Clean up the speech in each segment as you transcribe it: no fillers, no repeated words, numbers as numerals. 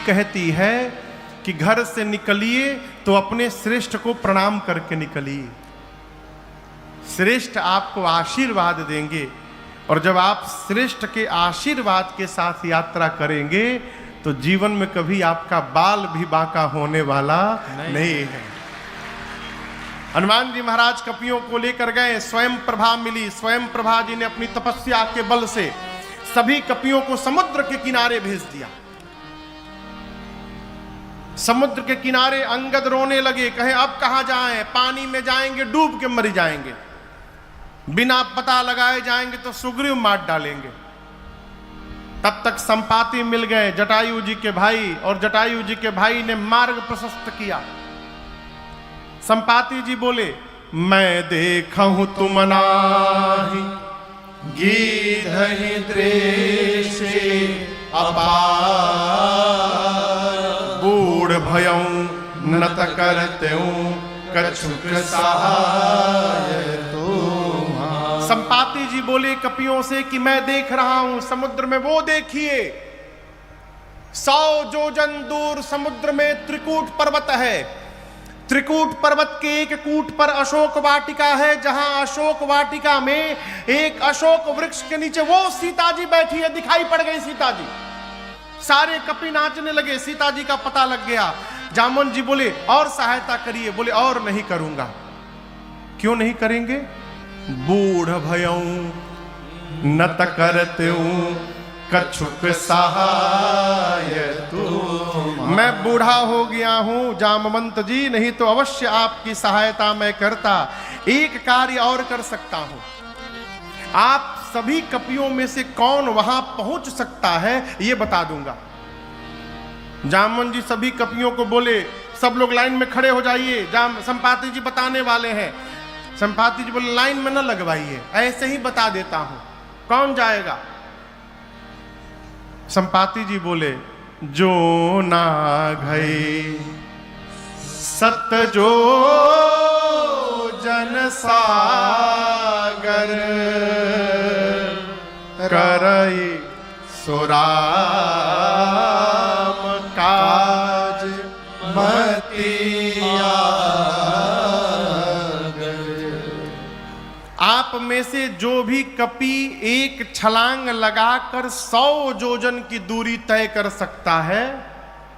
कहती है कि घर से निकलिए तो अपने श्रेष्ठ को प्रणाम करके निकलिए। श्रेष्ठ आपको आशीर्वाद देंगे और जब आप श्रेष्ठ के आशीर्वाद के साथ यात्रा करेंगे तो जीवन में कभी आपका बाल भी बांका होने वाला नहीं है। हनुमान जी महाराज कपियों को लेकर गए, स्वयं प्रभा मिली। स्वयं प्रभा जी ने अपनी तपस्या के बल से सभी कपियों को समुद्र के किनारे भेज दिया। समुद्र के किनारे अंगद रोने लगे, कहे अब कहां जाएं, पानी में जाएंगे डूब के मर जाएंगे, बिना पता लगाए जाएंगे तो सुग्रीव मार डालेंगे। तब तक संपाति मिल गए, जटायु जी के भाई, और जटायु जी के भाई ने मार्ग प्रशस्त किया। संपाति जी बोले, मैं देखा हूं तुम नाही गीधहि दृश्य अपार, बूढ़ भयऊं नत करतेऊं कछुक सहाय तुम्हार। संपाति जी बोले कपियों से कि मैं देख रहा हूं समुद्र में, वो देखिए 100 योजन दूर समुद्र में त्रिकूट पर्वत है। त्रिकूट पर्वत के एक कूट पर अशोक वाटिका है, जहां अशोक वाटिका में एक अशोक वृक्ष के नीचे वो सीता जी बैठी है। दिखाई पड़ गई सीता जी, सारे कपि नाचने लगे, सीता जी का पता लग गया। जामवन जी बोले और सहायता करिए, बोले और नहीं करूंगा। क्यों नहीं करेंगे? बूढ़ भयऊं नत करतेऊं कछुक सहाय तुम। मैं बूढ़ा हो गया हूं जामवंत जी, नहीं तो अवश्य आपकी सहायता मैं करता। एक कार्य और कर सकता हूं, आप सभी कपियों में से कौन वहां पहुंच सकता है ये बता दूंगा। जामवन जी सभी कपियों को बोले, सब लोग लाइन में खड़े हो जाइए, संपाति जी बताने वाले हैं। संपाति जी बोले लाइन में न लगवाइए, ऐसे ही बता देता हूं, कौन जाएगा? संपाति जी बोले, जो ना गए सत जो जन सागर, करई सुराम काज मतिया। आप में से जो भी कपि एक छलांग लगाकर 100 योजन की दूरी तय कर सकता है।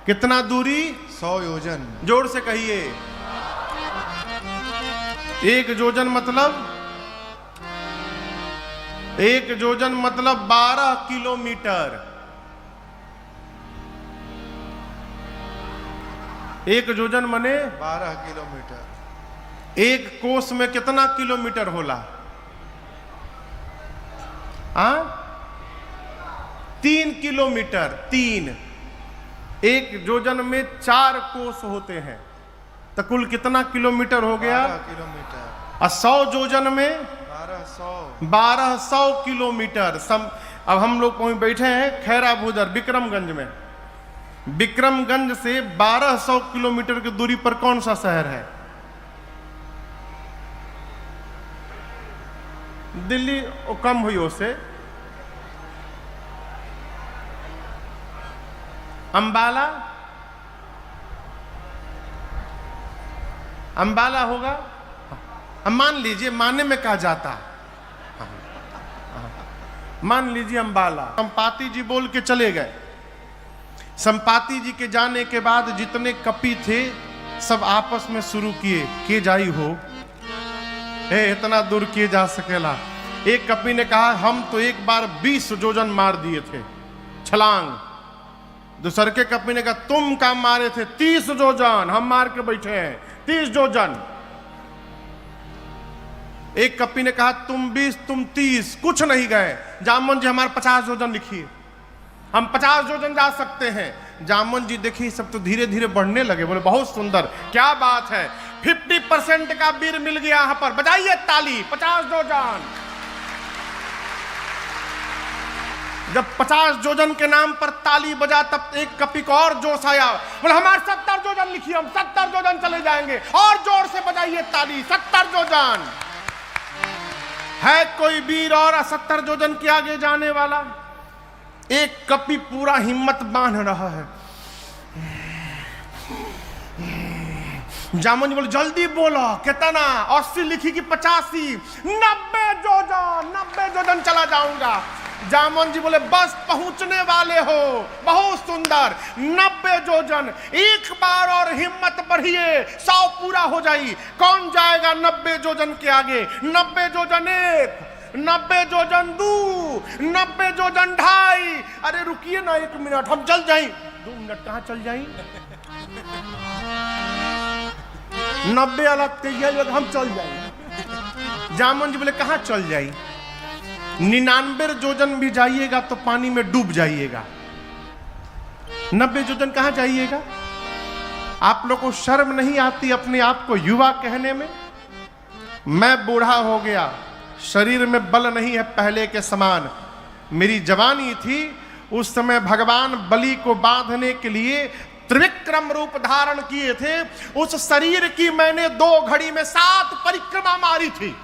कितना दूरी? 100 योजन। जोर से कहिए। एक योजन मतलब 12 किलोमीटर। एक योजन मने 12 किलोमीटर। एक कोस में कितना किलोमीटर होला? 3 किलोमीटर। 3 एक योजन में 4 कोस होते हैं, तो कुल कितना किलोमीटर हो गया? 12 किलोमीटर। और 100 योजन में 1200 किलोमीटर। अब हम लोग पहुंच बैठे हैं खैरा भूदर विक्रमगंज में। विक्रमगंज से 1200 किलोमीटर की दूरी पर कौन सा शहर है? दिल्ली कम हुई उससे। अंबाला, अंबाला होगा। मान लीजिए, मानने में कहा जाता, मान लीजिए अंबाला। संपाति जी बोल के चले गए। संपाति जी के जाने के बाद जितने कपि थे सब आपस में शुरू किए, के जाई हो इतना दूर किए जा सकेला। एक कपि ने कहा हम तो एक बार 20 योजन मार दिए थे छलांग। दूसरे के कपि ने कहा तुम काम मारे थे 30 योजन, हम मार के बैठे हैं 30 योजन। एक कपि ने कहा तुम 20 तुम 30, कुछ नहीं गए। जामवन जी हमारे 50 योजन लिखिए, हम 50 योजन जा सकते हैं। जामवन जी देखिए सब तो धीरे धीरे बढ़ने लगे, बोले बहुत सुंदर, क्या बात है, 50% का वीर मिल गया यहां पर, बजाइए ताली। 50 योजन। जब 50 योजन के नाम पर ताली बजा तब एक कपि को और जोश आया, बोले हमारे 70 योजन लिखिए, हम 70 योजन चले जाएंगे, और जोर से बजाइए ताली। 70 योजन। है कोई वीर और 70 योजन के आगे जाने वाला? एक कपि पूरा हिम्मत बांध रहा है, जामुन जी बोले जल्दी बोलो कितना, 80 लिखी कि 85, 90 जोजन चला जाऊंगा। जामुन जी बोले बस पहुंचने वाले हो, बहुत सुंदर, 90 जोजन, एक बार और हिम्मत बढ़िए, 100 पूरा हो जाई। कौन जाएगा 90 जोजन के आगे? 90 जोजन 1, 90 जोजन 2, 90 जोजन 2.5। अरे रुकिए ना 1 मिनट, हम चल जाएं। 2 मिनट कहाँ चल जाएं? 90 अलग तैयार, हम चल जाएंगे। जामुन जी बोले कहाँ चल जाए? 99 जोजन भी जाइएगा तो पानी में डूब जाइएगा, 90 जोजन कहाँ जाइएगा? आप लोग को शर्म नहीं आती अपने आप को युवा कहने में? मैं बूढ़ा हो गया, शरीर में बल नहीं है पहले के समान। मेरी जवानी थी, उस समय भगवान बलि को बांधने के लिए त्रिविक्रम रूप धारण किए थे। उस शरीर की मैंने 2 घड़ी में 7 परिक्रमा मारी थी।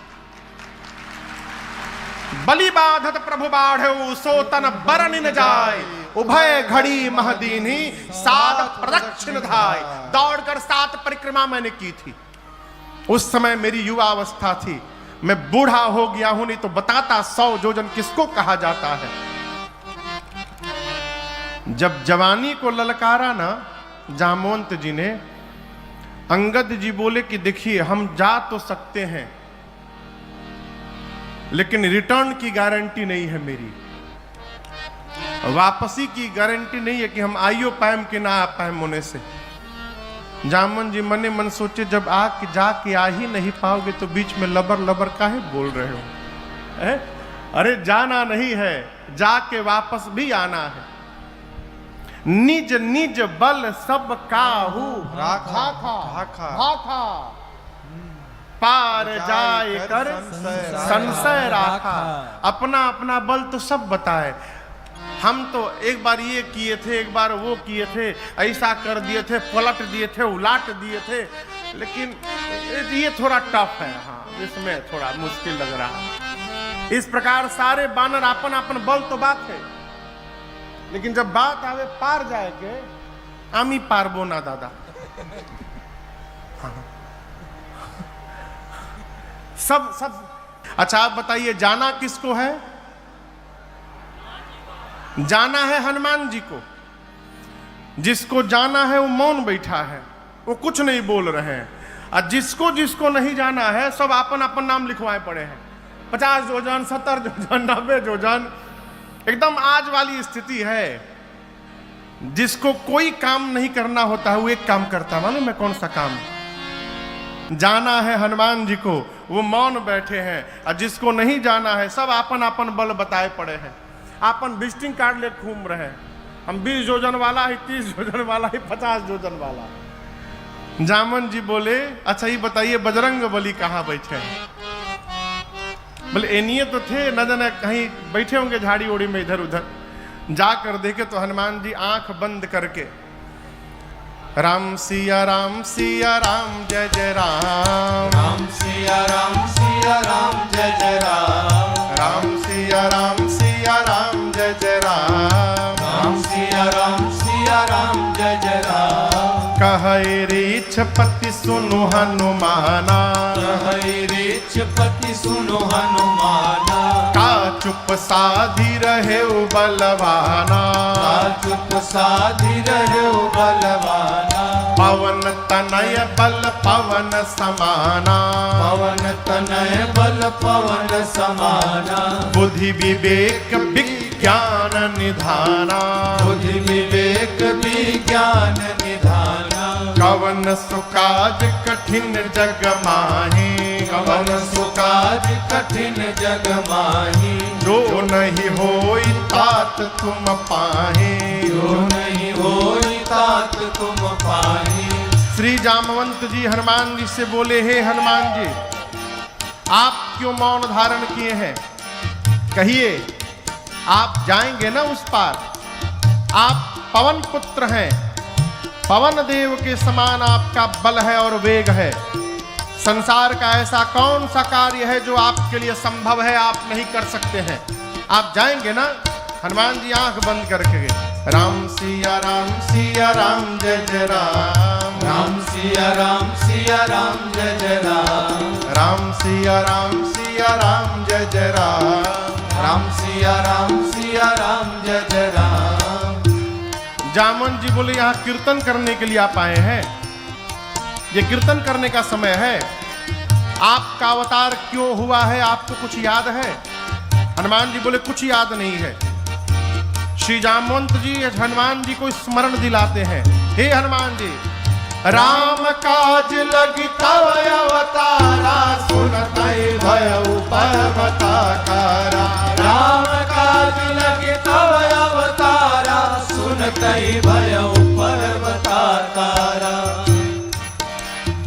बलि बाधत प्रभु बाढ़े सो तन बरन न जाए, उभय घड़ी महदीनी 7 प्रदक्षिण धाय। दौड़कर 7 परिक्रमा मैंने की थी। उस समय मेरी युवा अवस्था थी। मैं बूढ़ा हो गया हूं, नहीं तो बताता 100 जोजन किसको कहा जाता है। जब जवानी को ललकारा ना जामवंत जी ने, अंगद जी बोले कि देखिए हम जा तो सकते हैं लेकिन रिटर्न की गारंटी नहीं है मेरी, वापसी की गारंटी नहीं है कि हम आइयो पाएम कि ना आ पाएम होने से। जामन जी मने मन सोचे जब आके जाके आ ही नहीं पाओगे तो बीच में लबर लबर काहे बोल रहे हो? अरे जाना नहीं है, जाके वापस भी आना है। निज निज बल सब काहू भाखा पार जाए कर संशय राखा। अपना अपना बल तो सब बताए। हम तो एक बार ये किए थे, एक बार वो किए थे, ऐसा कर दिए थे, पलट दिए थे, उलाट दिए थे, लेकिन ये थोड़ा टफ है। हाँ, इसमें थोड़ा मुश्किल लग रहा है। इस प्रकार सारे बानर अपन अपन बल तो बात है, लेकिन जब बात आवे पार जाए के, आमी पारबो ना दादा। हाँ। सब अच्छा आप बताइए जाना किसको है? जाना है हनुमान जी को। जिसको जाना है वो मौन बैठा है, वो कुछ नहीं बोल रहे हैं। और जिसको जिसको नहीं जाना है सब अपन अपन नाम लिखवाए पड़े हैं। 50 जोजन, 70 जोजन, 90 जोजन, एकदम आज वाली स्थिति है। जिसको कोई काम नहीं करना होता है वो एक काम करता, मालूम है कौन सा काम? जाना है हनुमान जी को, वो मौन बैठे हैं। और जिसको नहीं जाना है सब अपन अपन बल बताए पड़े हैं। अपन विजिटिंग कार्ड ले घूम रहे हैं। हम 20 जोजन वाला ही, 30 जोजन वाला ही, 50 जोजन वाला। जामन जी बोले अच्छा ये बताइए बजरंग बली कहाँ बैठे हैं? बोले एनिए तो थे, न जाने कहीं बैठे होंगे झाड़ी ओड़ी में इधर उधर। जाकर देखे तो हनुमान जी आंख बंद करके राम सिया राम जय जय राम, राम सिया राम जय जय राम, राम सिया राम जय जय राम, राम सिया राम जय जय राम। कहे रीछपति सुनु हनुमाना, कहे रीछपति सुनु हनुमाना, का चुप साधी रहे बलवाना, का चुप साधी रहे बलवाना। पवन तनय बल पवन समाना, पवन तनय बल पवन समाना। बुद्धि विवेक विज्ञान निधाना, बुद्धि विवेक विज्ञान निधाना। कवन सुकाज कठिन जग माही, कवन सुकाज कठिन जग माही। जो नहीं होई तात तुम पाहे, जो नहीं होई तात तुम पाही। श्री जामवंत जी हनुमान जी से बोले हे हनुमान जी आप क्यों मौन धारण किए हैं? कहिए आप जाएंगे ना उस पार? आप पवन पुत्र हैं, पवन देव के समान आपका बल है और वेग है। संसार का ऐसा कौन सा कार्य है जो आपके लिए संभव है आप नहीं कर सकते हैं? आप जाएंगे ना? हनुमान जी आंख बंद करके गए। राम सिया राम जय जय राम। राम सिया राम जय जय राम। राम सिया राम जय जय राम। राम सिया राम जय जय राम। जामवंत जी बोले यहाँ कीर्तन करने के लिए आप आए हैं, ये कीर्तन करने का समय है। आपका अवतार क्यों हुआ है, आपको कुछ याद है? हनुमान जी बोले कुछ याद नहीं है। श्री जामवंत जी हनुमान जी को स्मरण दिलाते हैं, हे हनुमान जी, राम काज लगी तव अवतारा, सुनतई भयउ पर्वताकारा। राम काज लगे तव अवतारा, सुनतई भयउ पर्वताकारा।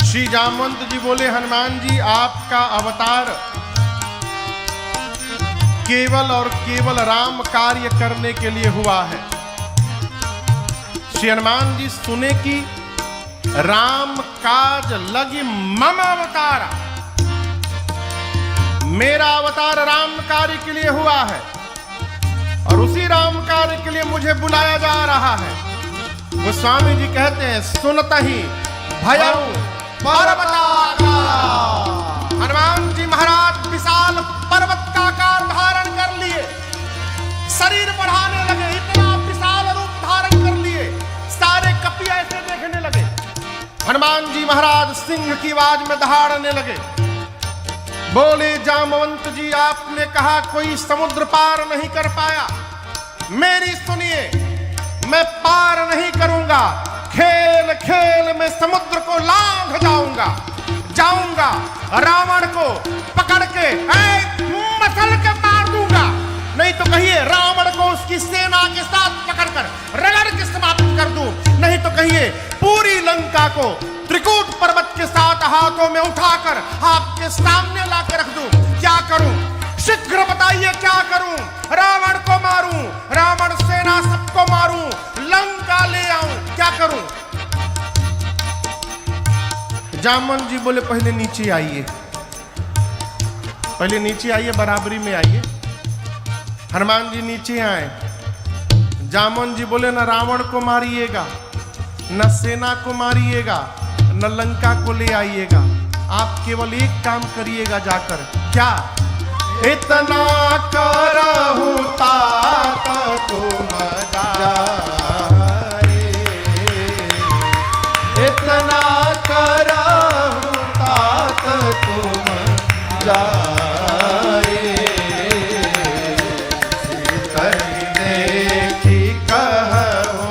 श्री जामवंत जी बोले हनुमान जी आपका अवतार केवल और केवल राम कार्य करने के लिए हुआ है। श्री हनुमान जी सुने कि राम काज लगी मम अवतारा, मेरा अवतार राम कार्य के लिए हुआ है और उसी राम कार्य के लिए मुझे बुलाया जा रहा है। गोस्वामी जी कहते हैं सुनत ही भयउ पर्वताकारा। हनुमान जी महाराज विशाल पर्वत का आकार धारण कर लिए, शरीर बढ़ाने लगे, इतना विशाल रूप धारण कर लिए, सारे कपि ऐसे देखने लगे। हनुमान जी महाराज सिंह की आवाज में दहाड़ने लगे। बोले जामवंत जी आपने कहा कोई समुद्र पार नहीं कर पाया, मेरी सुनिए, मैं पार नहीं करूंगा। खेल खेल में समुद्र को लांघ जाऊंगा, रावण को पकड़ के मसल के मार दूंगा। नहीं तो कहिए रावण को उसकी सेना के साथ पकड़कर रगड़ के समाप्त कर दूं। नहीं तो कहिए पूरी लंका को त्रिकूट पर्वत के साथ हाथों में उठाकर आपके सामने लाकर रख दूं। क्या करूं? शीघ्र बताइए क्या करूं? रावण को मारूं, रावण सेना सबको मारूं, लंका ले आऊं, क्या करूं? जामवंत जी बोले पहले नीचे आइए, पहले नीचे आइए, बराबरी में आइए। हनुमान जी नीचे आए। जामवंत जी बोले न रावण को मारिएगा, न सेना को मारिएगा, न लंका को ले आइएगा, आप केवल एक काम करिएगा जाकर। क्या? इतना करहु तात तुम जाए, इतना करहु तात तुम जाए। सीतई देखी कहु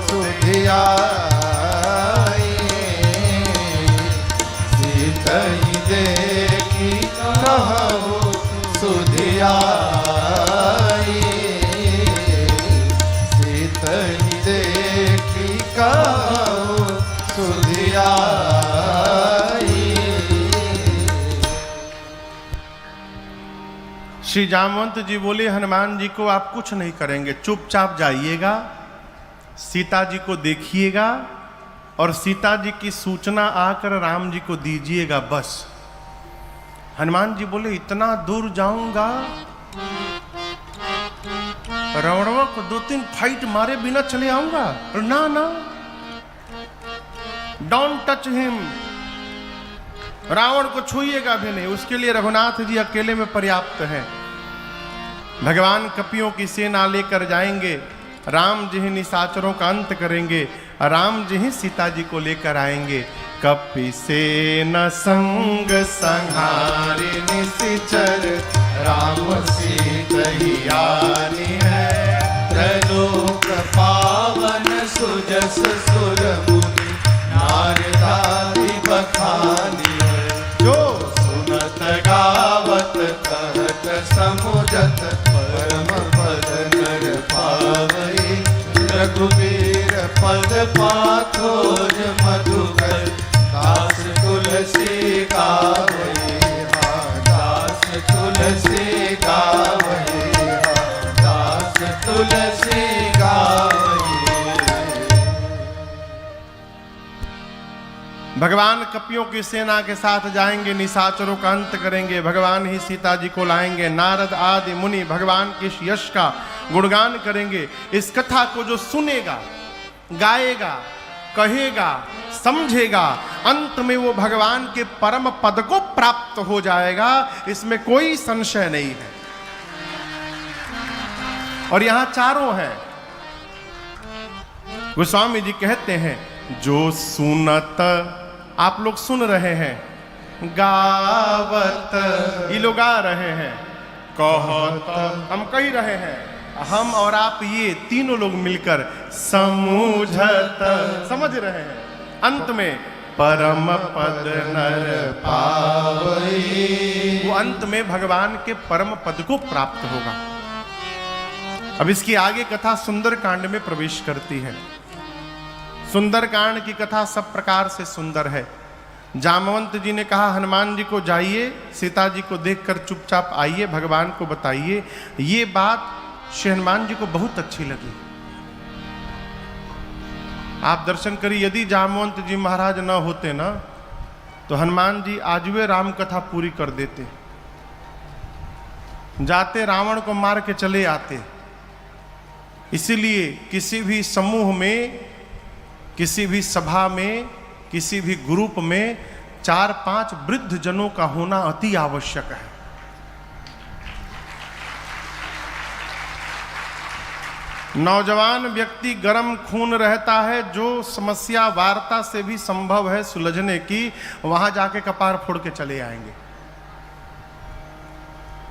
सुधियाए, सीतई देखी कहु सुधियाए। सीतई देखी कहु सुधियाए। श्री जामवंत जी बोले हनुमान जी को आप कुछ नहीं करेंगे, चुपचाप जाइएगा, सीता जी को देखिएगा और सीता जी की सूचना आकर राम जी को दीजिएगा, बस। हनुमान जी बोले इतना दूर जाऊंगा, रावणवा को 2-3 फाइट मारे बिना चले आऊंगा? ना ना, डोंट टच हिम, रावण को छूइएगा भी नहीं, उसके लिए रघुनाथ जी अकेले में पर्याप्त हैं। भगवान कपियों की सेना लेकर जाएंगे, राम जी ही निशाचरों का अंत करेंगे, राम जी ही सीता जी को लेकर आएंगे। कपि सेना संग संहारी निशिचर, राम सीतहियानी है। त्रैलोक पावन सुजस सुर मुनि, नारदादि बखानी है। जो सुनत गावत कहत समुझत, परम पद नर पावई। रघुबीर पद पाथोर मधुकर, दास तुलसी गावई। दास तुलसी गावई, दास तुलसी गावई। भगवान कपियों की सेना के साथ जाएंगे, निशाचरों का अंत करेंगे, भगवान ही सीता जी को लाएंगे। नारद आदि मुनि भगवान के इस यश का गुणगान करेंगे। इस कथा को जो सुनेगा, गाएगा, कहेगा, समझेगा, अंत में वो भगवान के परम पद को प्राप्त हो जाएगा, इसमें कोई संशय नहीं है। और यहां चारों हैं। गोस्वामी जी कहते हैं, जो सुनत, आप लोग सुन रहे हैं, गावत, ये लोग गा रहे हैं, कहत, हम कह रहे हैं, हम और आप ये तीनों लोग मिलकर समझत, समझ रहे हैं। अंत में परम पद नर पावई, वो अंत में भगवान के परम पद को प्राप्त होगा। अब इसकी आगे कथा सुंदर कांड में प्रवेश करती है। सुंदर कांड की कथा सब प्रकार से सुंदर है। जामवंत जी ने कहा, हनुमान जी को जाइए, सीता जी को देखकर चुपचाप आइए, भगवान को बताइए। ये बात श्री हनुमान जी को बहुत अच्छी लगी। आप दर्शन करिए, यदि जामवंत जी महाराज न होते ना, तो हनुमान जी आज वे राम कथा पूरी कर देते, जाते रावण को मार के चले आते। इसीलिए किसी भी समूह में, किसी भी सभा में, किसी भी ग्रुप में 4-5 वृद्ध जनों का होना अति आवश्यक है। नौजवान व्यक्ति गर्म खून रहता है, जो समस्या वार्ता से भी संभव है सुलझने की, वहां जाके कपार फोड़ के चले आएंगे।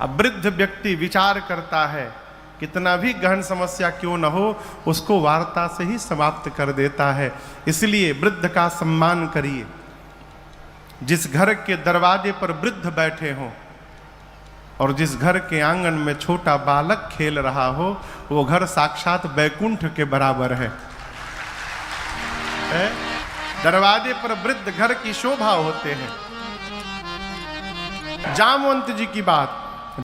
अब वृद्ध व्यक्ति विचार करता है, कितना भी गहन समस्या क्यों न हो, उसको वार्ता से ही समाप्त कर देता है। इसलिए वृद्ध का सम्मान करिए। जिस घर के दरवाजे पर वृद्ध बैठे हों और जिस घर के आंगन में छोटा बालक खेल रहा हो, वो घर साक्षात बैकुंठ के बराबर है? दरवाजे पर वृद्ध घर की शोभा होते हैं। जामवंत जी की बात,